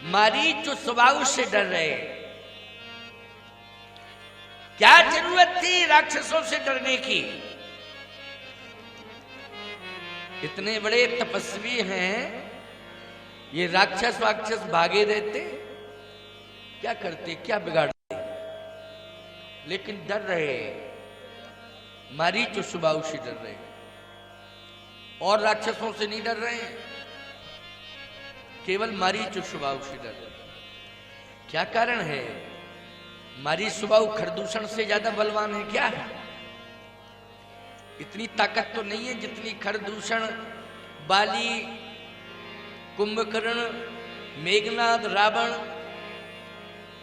मारीच जो स्वभाव से डर रहे। क्या जरूरत थी राक्षसों से डरने की? इतने बड़े तपस्वी हैं, ये राक्षस भागे रहते, क्या करते, क्या बिगाड़ते? लेकिन डर रहे, मारीच स्वभाव से डर रहे, और राक्षसों से नहीं डर रहे, केवल मारीच स्वभाव से डर रहे। क्या कारण है? मारीच स्वभाव खरदूषण से ज्यादा बलवान है क्या? इतनी ताकत तो नहीं है जितनी खरदूषण, बाली, कुंभकर्ण, मेघनाद, रावण,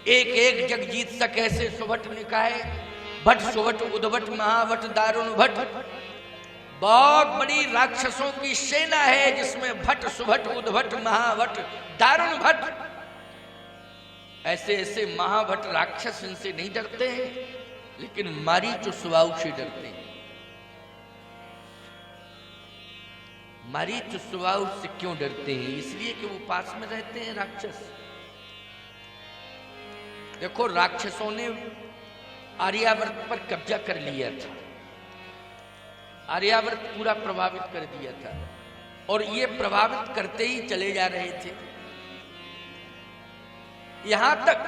एक एक जगजीत तक ऐसे सुभट निकाय, भट सुभट उद्भट महाभट दारुण भट, बहुत बड़ी राक्षसों की सेना है जिसमें भट सुभट उद्भट महाभट दारुण भट, ऐसे ऐसे महाभट राक्षस इनसे नहीं डरते हैं, लेकिन मारीच स्वभाव से डरते हैं। मारीच स्वभाव से क्यों डरते हैं? इसलिए कि वो पास में रहते हैं राक्षस। देखो, राक्षसों ने आर्यावर्त पर कब्जा कर लिया था, आर्यावर्त पूरा प्रभावित कर दिया था, और ये प्रभावित करते ही चले जा रहे थे। यहां तक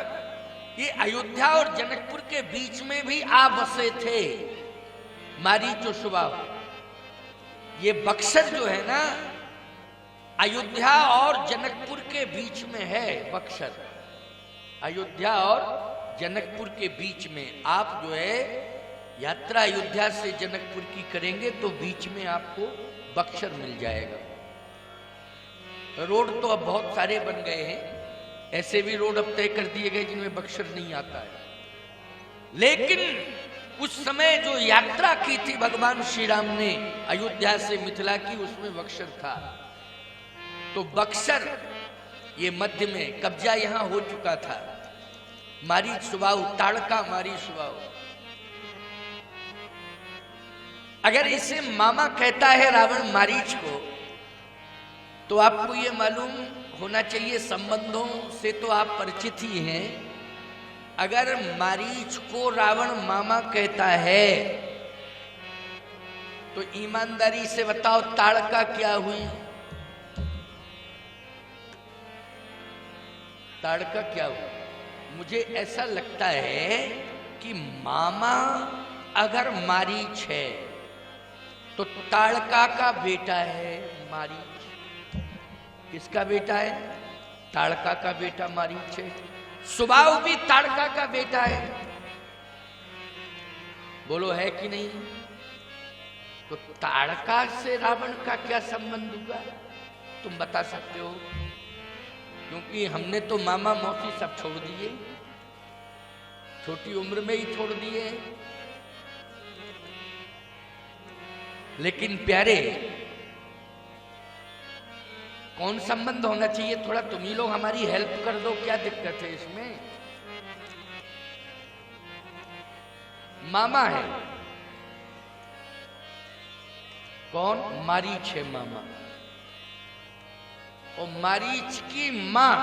ये अयोध्या और जनकपुर के बीच में भी आ बसे थे मारीच स्वभाव। ये बक्सर जो है ना, अयोध्या और जनकपुर के बीच में है। बक्सर अयोध्या और जनकपुर के बीच में। आप जो है यात्रा अयोध्या से जनकपुर की करेंगे तो बीच में आपको बक्सर मिल जाएगा। रोड तो अब बहुत सारे बन गए हैं, ऐसे भी रोड अब तय कर दिए गए जिनमें बक्सर नहीं आता है, लेकिन उस समय जो यात्रा की थी भगवान श्री राम ने अयोध्या से मिथिला की, उसमें बक्सर था। तो बक्सर ये मध्य में कब्जा यहां हो चुका था। मारीच स्वभाव, ताड़का मारीच स्वभाव। अगर इसे मामा कहता है रावण मारीच को, तो आपको ये मालूम होना चाहिए, संबंधों से तो आप परिचित ही हैं। अगर मारीच को रावण मामा कहता है तो ईमानदारी से बताओ ताड़का क्या हुई? ताड़का क्या हुआ? मुझे ऐसा लगता है कि मामा अगर मारीच है तो ताड़का का बेटा है मारीच। किसका बेटा है? ताड़का का बेटा मारीच है। स्वभाव भी ताड़का का बेटा है। बोलो है कि नहीं? तो ताड़का से रावण का क्या संबंध हुआ? तुम बता सकते हो? क्योंकि हमने तो मामा मौसी सब छोड़ दिए, छोटी उम्र में ही छोड़ दिए। लेकिन प्यारे, कौन संबंध होना चाहिए? थोड़ा तुम ही लोग हमारी हेल्प कर दो, क्या दिक्कत है इसमें? मामा है कौन? मारीच है मामा। और मारीच की मां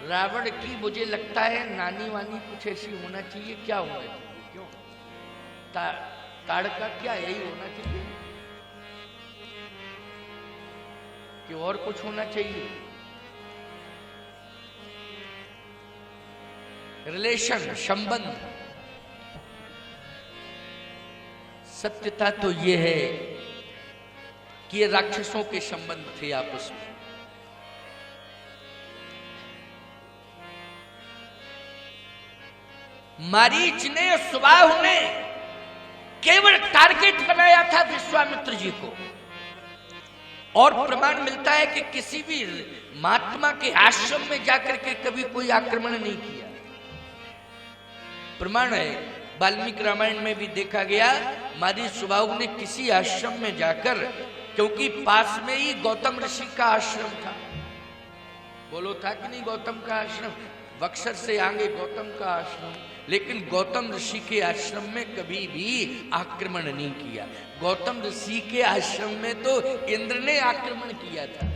रावण की मुझे लगता है नानी वानी कुछ ऐसी होना चाहिए। क्या होना चाहिए? क्यों? ताड़का क्या यही होना चाहिए कि और कुछ होना चाहिए? रिलेशन, संबंध। सत्यता तो ये है कि ये राक्षसों के संबंध थे आपस में। मारीच ने, स्वभाव ने केवल टारगेट बनाया था विश्वामित्र जी को। और प्रमाण मिलता है कि किसी भी महात्मा के आश्रम में जाकर के कभी कोई आक्रमण नहीं किया। प्रमाण है, वाल्मीकि रामायण में भी देखा गया, मारीच स्वभाव ने किसी आश्रम में जाकर, क्योंकि पास में ही गौतम ऋषि का आश्रम था। बोलो था कि नहीं गौतम का आश्रम? बक्सर से आगे गौतम का आश्रम, लेकिन गौतम ऋषि के आश्रम में कभी भी आक्रमण नहीं किया। गौतम ऋषि के आश्रम में तो इंद्र ने आक्रमण किया था।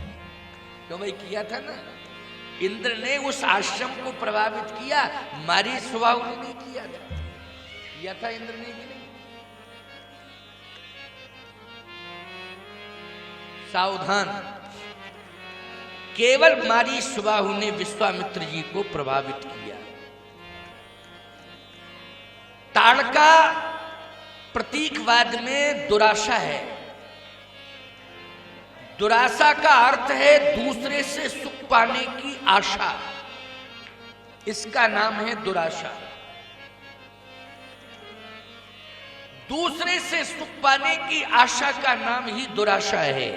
क्यों भाई? किया था ना। इंद्र ने उस आश्रम को प्रभावित किया, मारी स्वभाव ने नहीं किया था इंद्र ने कि नहीं? सावधान, केवल मारी सुबाहु ने विश्वामित्र जी को प्रभावित किया। ताड़का प्रतीकवाद में दुराशा है। दुराशा का अर्थ है दूसरे से सुख पाने की आशा, इसका नाम है दुराशा। दूसरे से सुख पाने की आशा का नाम ही दुराशा है।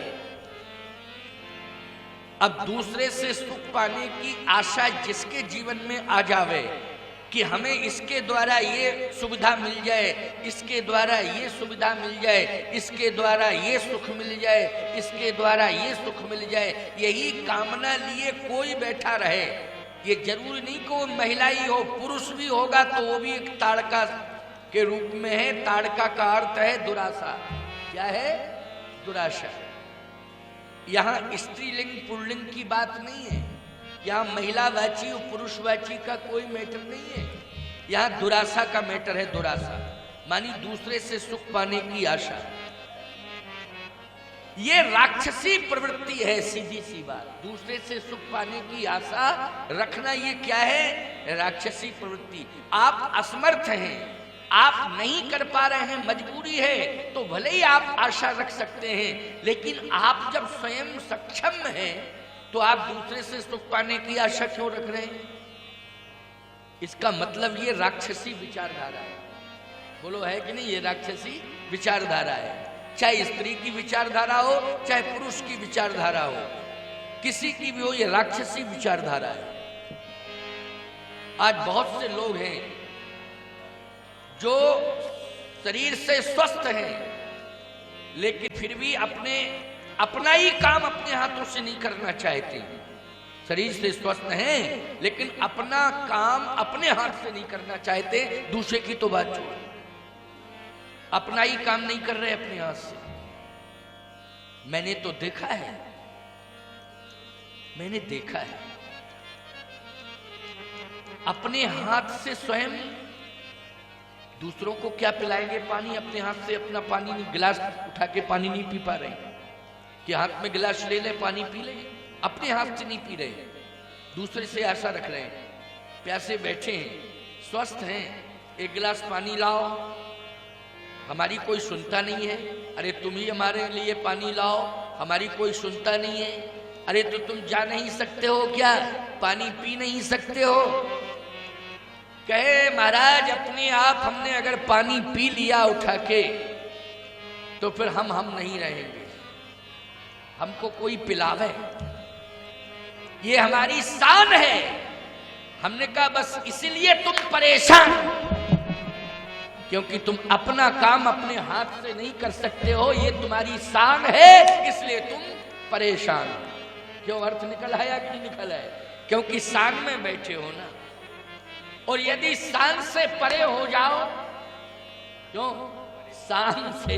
अब दूसरे से सुख पाने की आशा जिसके जीवन में आ जावे कि हमें इसके द्वारा ये सुविधा मिल जाए, इसके द्वारा ये सुविधा मिल जाए, इसके द्वारा ये सुख मिल जाए, इसके द्वारा ये सुख मिल जाए, यही कामना लिए कोई बैठा रहे। ये जरूरी नहीं कि वो महिला ही हो, पुरुष भी होगा तो वो भी एक ताड़का के रूप में है। ताड़का का अर्थ है दुराशा। क्या है? दुराशा। यहां स्त्रीलिंग पुल्लिंग की बात नहीं है, यहां महिलावाची और पुरुषवाची का कोई मैटर नहीं है, यहां दुराशा का मैटर है। दुराशा मानी दूसरे से सुख पाने की आशा। ये राक्षसी प्रवृत्ति है, सीधी सी बात। दूसरे से सुख पाने की आशा रखना ये क्या है? राक्षसी प्रवृत्ति। आप असमर्थ हैं, आप नहीं कर पा रहे हैं, मजबूरी है, तो भले ही आप आशा रख सकते हैं, लेकिन आप जब स्वयं सक्षम हैं तो आप दूसरे से सुख पाने की आशा क्यों रख रहे हैं? इसका मतलब ये राक्षसी विचारधारा है। बोलो है कि नहीं? ये राक्षसी विचारधारा है। चाहे स्त्री की विचारधारा हो, चाहे पुरुष की विचारधारा हो, किसी की भी हो, ये राक्षसी विचारधारा है। आज बहुत से लोग हैं जो शरीर से स्वस्थ हैं, लेकिन फिर भी अपना ही काम अपने हाथों से नहीं करना चाहते। शरीर से स्वस्थ हैं लेकिन अपना काम अपने हाथ से नहीं करना चाहते। दूसरे की तो बात छोड़, अपना ही काम नहीं कर रहे अपने हाथ से। मैंने तो देखा है, मैंने देखा है, अपने हाथ से स्वयं दूसरों को क्या पिलाएंगे? पानी। अपने हाथ से अपना पानी नहीं, गिलास उठा के पानी नहीं पी पा रहे कि हाथ में गिलास ले ले पानी पी ले, अपने हाथ से नहीं पी रहे, दूसरे से आशा रख रहे हैं। प्यासे बैठे हैं, स्वस्थ हैं, एक गिलास पानी लाओ, हमारी कोई सुनता नहीं है। अरे तुम ही हमारे लिए पानी लाओ, हमारी कोई सुनता नहीं है। अरे तो तुम जा नहीं सकते हो क्या? पानी पी नहीं सकते हो? कहे महाराज अपने आप हमने अगर पानी पी लिया उठा के तो फिर हम नहीं रहेंगे, हमको कोई पिलावे, ये हमारी शान है। हमने कहा बस इसीलिए तुम परेशान, क्योंकि तुम अपना काम अपने हाथ से नहीं कर सकते हो, ये तुम्हारी शान है, इसलिए तुम परेशान। क्यों? अर्थ निकल आया कि नहीं निकल आया? क्योंकि शान में बैठे हो ना, और यदि शान से परे हो जाओ, क्यों? शान से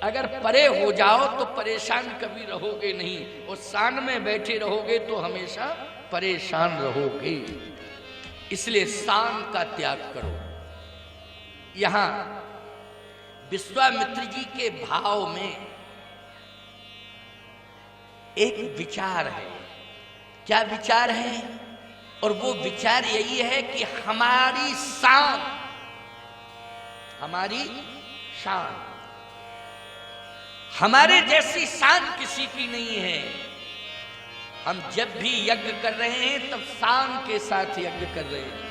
अगर परे हो जाओ तो परेशान कभी रहोगे नहीं, और शान में बैठे रहोगे तो हमेशा परेशान रहोगे। इसलिए शान का त्याग करो। यहां विश्वामित्र जी के भाव में एक विचार है। क्या विचार है? और वो विचार यही है कि हमारी शान, हमारी शान, हमारे जैसी शान किसी की नहीं है। हम जब भी यज्ञ कर रहे हैं तब शान के साथ यज्ञ कर रहे हैं।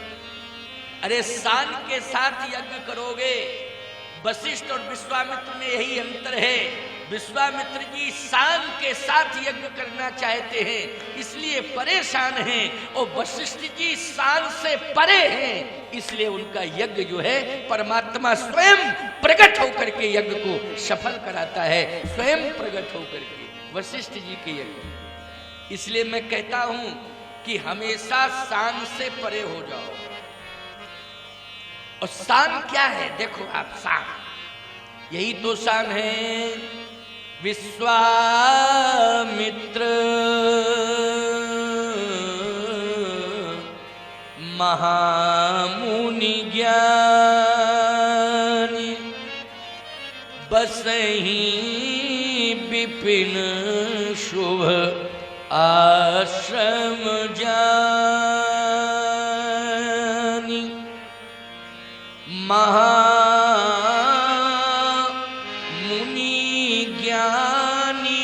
अरे शान के साथ यज्ञ करोगे, वशिष्ठ और विश्वामित्र में यही अंतर है। विश्वामित्र जी शान के साथ यज्ञ करना चाहते हैं, इसलिए परेशान हैं, और वशिष्ठ जी शान से परे हैं, इसलिए उनका यज्ञ जो है परमात्मा स्वयं प्रकट होकर के यज्ञ को सफल कराता है, स्वयं प्रकट होकर के वशिष्ठ जी के यज्ञ। इसलिए मैं कहता हूं कि हमेशा शान से परे हो जाओ। और शान क्या है? देखो आप, शान यही तो शान है। विश्वामित्र महामुनि ज्ञानी बसहि विपिन शुभ आश्रम जानी। महामुनि ज्ञानी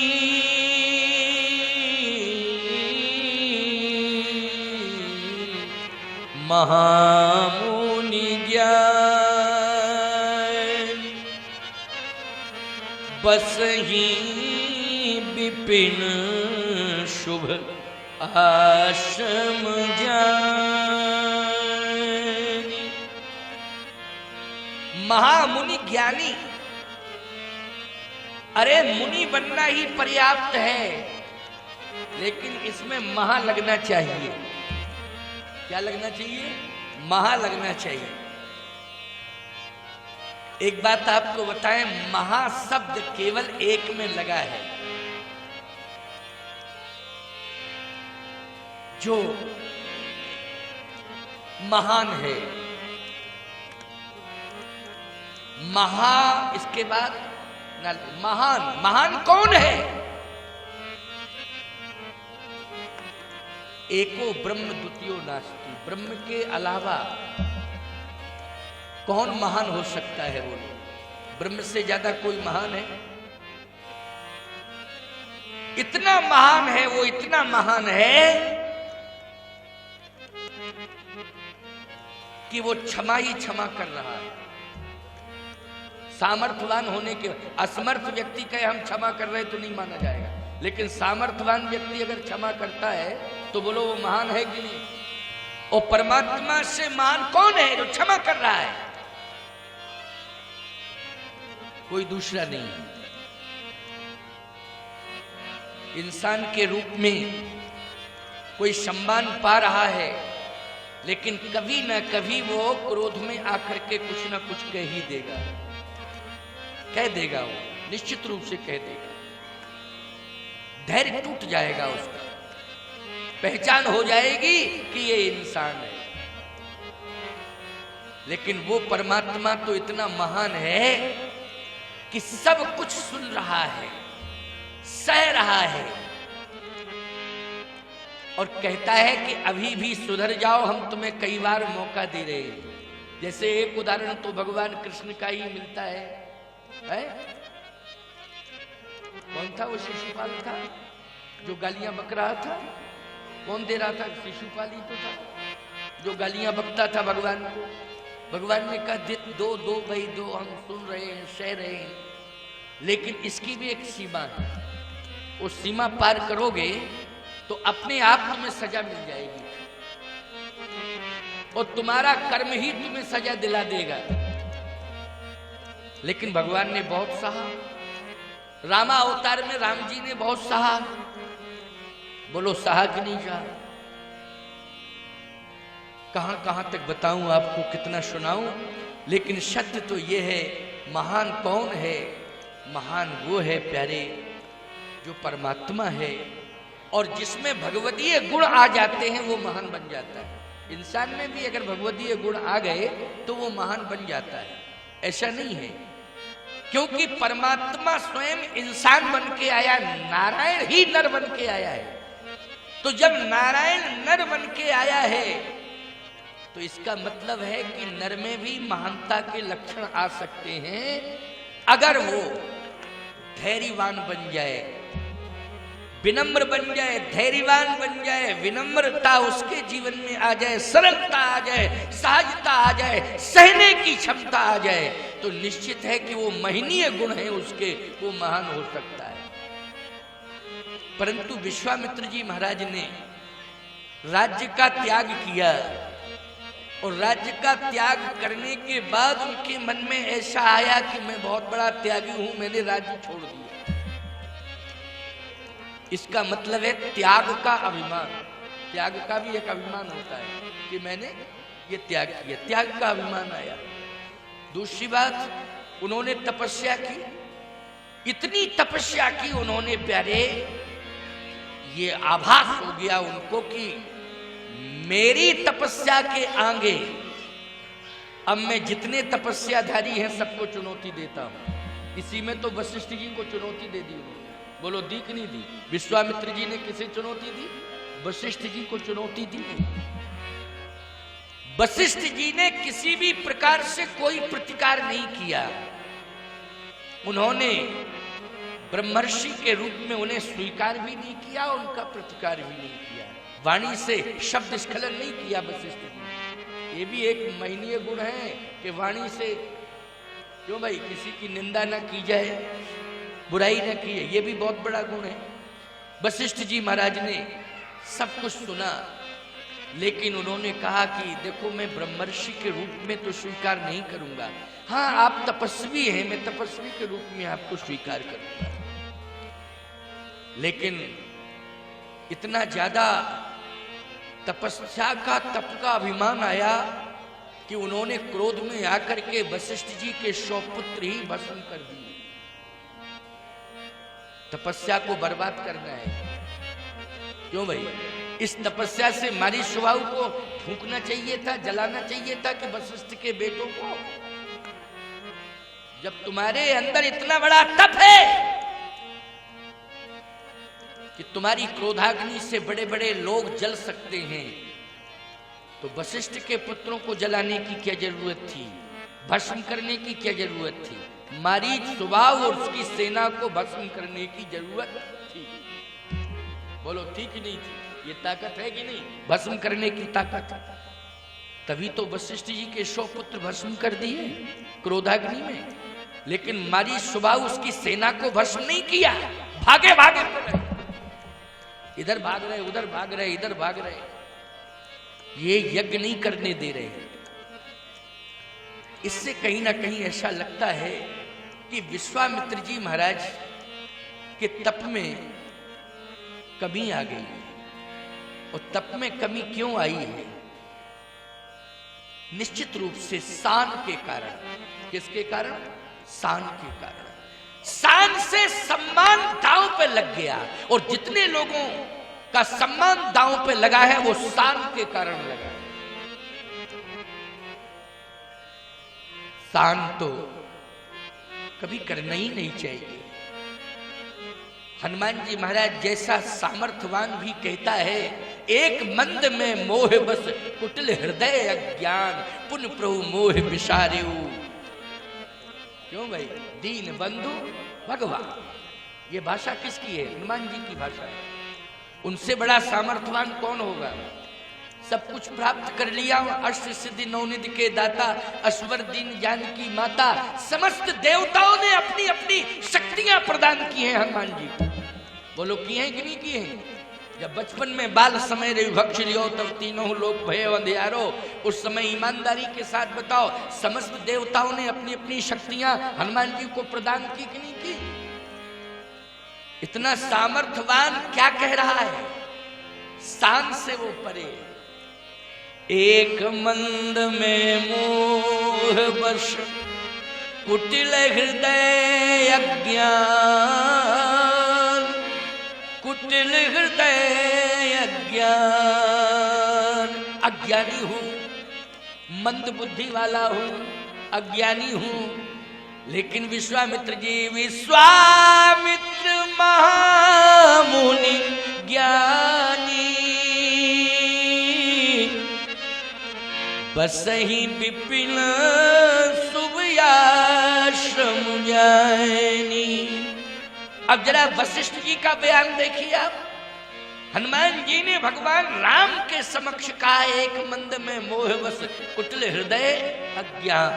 महामुनि ज्ञानी बसहि विपिन शुभ आश्रम जानी। महामुनि ज्ञानी, अरे मुनि बनना ही पर्याप्त है, लेकिन इसमें महा लगना चाहिए। क्या लगना चाहिए? महा लगना चाहिए। एक बात आपको बताएं, महा शब्द केवल एक में लगा है। जो महान है, महा इसके बाद महान। महान कौन है? एको ब्रह्म द्वितीयो नास्ति। ब्रह्म के अलावा कौन महान हो सकता है? बोलो, ब्रह्म से ज्यादा कोई महान है? इतना महान है वो, इतना महान है कि वो क्षमा ही क्षमा कर रहा है। सामर्थ्यवान होने के, असमर्थ व्यक्ति कहे हम क्षमा कर रहे तो नहीं माना जाएगा, लेकिन सामर्थ्यवान व्यक्ति अगर क्षमा करता है तो बोलो वो महान है कि नहीं? और परमात्मा से महान कौन है? जो क्षमा कर रहा है, कोई दूसरा नहीं। इंसान के रूप में कोई सम्मान पा रहा है, लेकिन कभी ना कभी वो क्रोध में आकर के कुछ ना कुछ कह ही देगा, कह देगा, वो निश्चित रूप से कह देगा। धैर्य टूट जाएगा उसका, पहचान हो जाएगी कि ये इंसान है। लेकिन वो परमात्मा तो इतना महान है कि सब कुछ सुन रहा है, सह रहा है, और कहता है कि अभी भी सुधर जाओ, हम तुम्हें कई बार मौका दे रहे हैं। जैसे एक उदाहरण तो भगवान कृष्ण का ही मिलता है? कौन था वो? शिशुपाल था जो गालियां बक रहा था। कौन दे रहा था? शिशुपाल ही तो था जो गालियां बकता था भगवान को। भगवान ने कहा दो दो भाई दो, हम सुन रहे हैं, सह रहे हैं, लेकिन इसकी भी एक सीमा है। वो सीमा पार करोगे तो अपने आप तुम्हें सजा मिल जाएगी, और तुम्हारा कर्म ही तुम्हें सजा दिला देगा। लेकिन भगवान ने बहुत सहा। रामा अवतार में राम जी ने बहुत सहा। बोलो सहा कि नहीं सहा? कहां कहां तक बताऊं आपको, कितना सुनाऊं, लेकिन सत्य तो यह है, महान कौन है? महान वो है प्यारे जो परमात्मा है, और जिसमें भगवतीय गुण आ जाते हैं वो महान बन जाता है। इंसान में भी अगर भगवतीय गुण आ गए तो वो महान बन जाता है। ऐसा नहीं है, क्योंकि परमात्मा स्वयं इंसान बन के आया, नारायण ही नर बन के आया है। तो जब नारायण नर बन के आया है तो इसका मतलब है कि नर में भी महानता के लक्षण आ सकते हैं, अगर वो धैर्यवान बन जाए, विनम्र बन जाए, धैर्यवान बन जाए, विनम्रता उसके जीवन में आ जाए, सरलता आ जाए, सहजता आ जाए, सहने की क्षमता आ जाए, तो निश्चित है कि वो महनीय गुण है उसके, वो महान हो सकता है। परंतु विश्वामित्र जी महाराज ने राज्य का त्याग किया, और राज्य का त्याग करने के बाद उनके मन में ऐसा आया कि मैं बहुत बड़ा त्यागी हूं, मैंने राज्य छोड़ दिया। इसका मतलब है त्याग का अभिमान। त्याग का भी एक अभिमान होता है कि मैंने ये त्याग किया, त्याग का अभिमान आया। दूसरी बात, उन्होंने तपस्या की, इतनी तपस्या की उन्होंने प्यारे, ये आभास हो गया उनको कि मेरी तपस्या के आगे अब मैं जितने तपस्याधारी हैं सबको चुनौती देता हूं। इसी में तो वशिष्ठ जी को चुनौती दे दी उन्होंने। बोलो दी कि नहीं दी? विश्वामित्र जी ने किसे चुनौती दी? वशिष्ठ जी को चुनौती दी। वशिष्ठ जी ने किसी भी प्रकार से कोई प्रतिकार नहीं किया। उन्होंने ब्रह्मर्षि के रूप में उन्हें स्वीकार भी नहीं किया, उनका प्रतिकार भी नहीं किया, वाणी से शब्द स्खलन नहीं किया वशिष्ठ जी। ये भी एक महनीय गुण है कि वाणी से क्यों भाई किसी की निंदा ना की जाए, बुराई ना की जाए, ये भी बहुत बड़ा गुण है। वशिष्ठ जी महाराज ने सब कुछ सुना, लेकिन उन्होंने कहा कि देखो मैं ब्रह्मर्षि के रूप में तो स्वीकार नहीं करूंगा, हाँ आप तपस्वी हैं, मैं तपस्वी के रूप में आपको स्वीकार करूंगा। लेकिन इतना ज्यादा तपस्या का तप का अभिमान आया कि उन्होंने क्रोध में आकर के वशिष्ठ जी के 100 पुत्र ही भस्म कर दिए। तपस्या को बर्बाद करना है क्यों भाई? इस तपस्या से मारी स्वभाव को फूंकना चाहिए था, जलाना चाहिए था कि वशिष्ठ के बेटों को। जब तुम्हारे अंदर इतना बड़ा तप है कि तुम्हारी क्रोधाग्नि से बड़े बड़े लोग जल सकते हैं, तो वशिष्ठ के पुत्रों को जलाने की क्या जरूरत थी? भस्म करने की क्या जरूरत थी? मारीच स्वभाव और उसकी सेना को भस्म करने की जरूरत थी। बोलो थी कि नहीं थी? ये ताकत है कि नहीं? भस्म करने की ताकत। तभी तो वशिष्ठ जी के 100 पुत्र भस्म कर दिए क्रोधाग्नि में। लेकिन मारी स्वभाव उसकी सेना को भस्म नहीं किया, भागे भागे पड़े, इधर भाग रहे, उधर भाग रहे, इधर भाग रहे, ये यज्ञ नहीं करने दे रहे। इससे कहीं ना कहीं ऐसा लगता है कि विश्वामित्र जी महाराज के तप में कमी आ गई है। और तप में कमी क्यों आई है? निश्चित रूप से सान के कारण। किसके कारण? सान के कारण। सान से सम्मान दांव पे लग गया, और जितने लोगों का सम्मान दांव पे लगा है वो सान के कारण लगा है। सान तो कभी करना ही नहीं चाहिए। हनुमान जी महाराज जैसा सामर्थ्यवान भी कहता है, एक मंद में मोह बस कुटिल हृदय अज्ञान, पुन प्रभु मोह विसारेऊ। क्यों भाई? दीन बंधु भगवान, ये भाषा किसकी है? हनुमान जी की भाषा है। उनसे बड़ा सामर्थ्यवान कौन होगा? सब कुछ प्राप्त कर लिया, अष्ट सिद्धि नवनिधि के दाता, अस्वर दीन जानकी माता, समस्त देवताओं ने अपनी अपनी शक्तियां प्रदान की हैं हनुमान जी को। बोलो की हैं कि नहीं की हैं? जब बचपन में बाल समय रे भक्ष लियो तब तीनों लोग भय अंधियारो, उस समय ईमानदारी के साथ बताओ समस्त देवताओं ने अपनी अपनी शक्तियां हनुमान जी को प्रदान की कि नहीं की? इतना सामर्थ्यवान क्या कह रहा है? शान से वो परे। एक मंद में मोह बश कुटिल हृदय अज्ञान, कुटिल हृदय अज्ञान। अज्ञानी हूं, मंद बुद्धि वाला हूं, अज्ञानी हूं, लेकिन विश्वामित्र जी, विश्वामित्र महामुनि ज्ञानी, बसहि विपिन शुभ आश्रम जानी। अब जरा वशिष्ठ जी का बयान देखिए आप। हनुमान जी ने भगवान राम के समक्ष कहा, एक मंद में मोह बस कुटिल हृदय अज्ञान।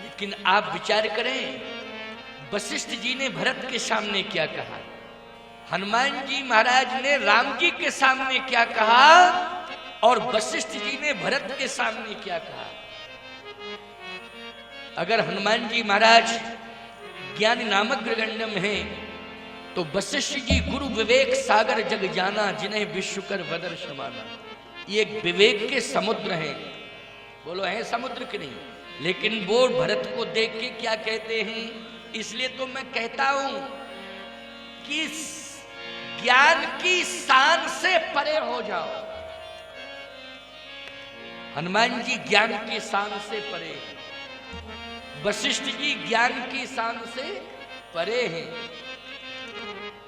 लेकिन आप विचार करें, वशिष्ठ जी ने भरत के सामने क्या कहा, हनुमान जी महाराज ने राम जी के सामने क्या कहा, और वशिष्ठ जी ने भरत के सामने क्या कहा। अगर हनुमान जी महाराज ज्ञान नामक गृगंडम है, तो वशिष्ठ जी गुरु विवेक सागर जग जाना, जिन्हें विश्व कर वदर समाना। ये विवेक के समुद्र हैं। बोलो है समुद्र के नहीं? लेकिन वो भरत को देख के क्या कहते हैं? इसलिए तो मैं कहता हूं कि ज्ञान की शान से परे हो जाओ। हनुमान जी ज्ञान की शान से परे हैं, वशिष्ठ जी ज्ञान की शान से परे हैं।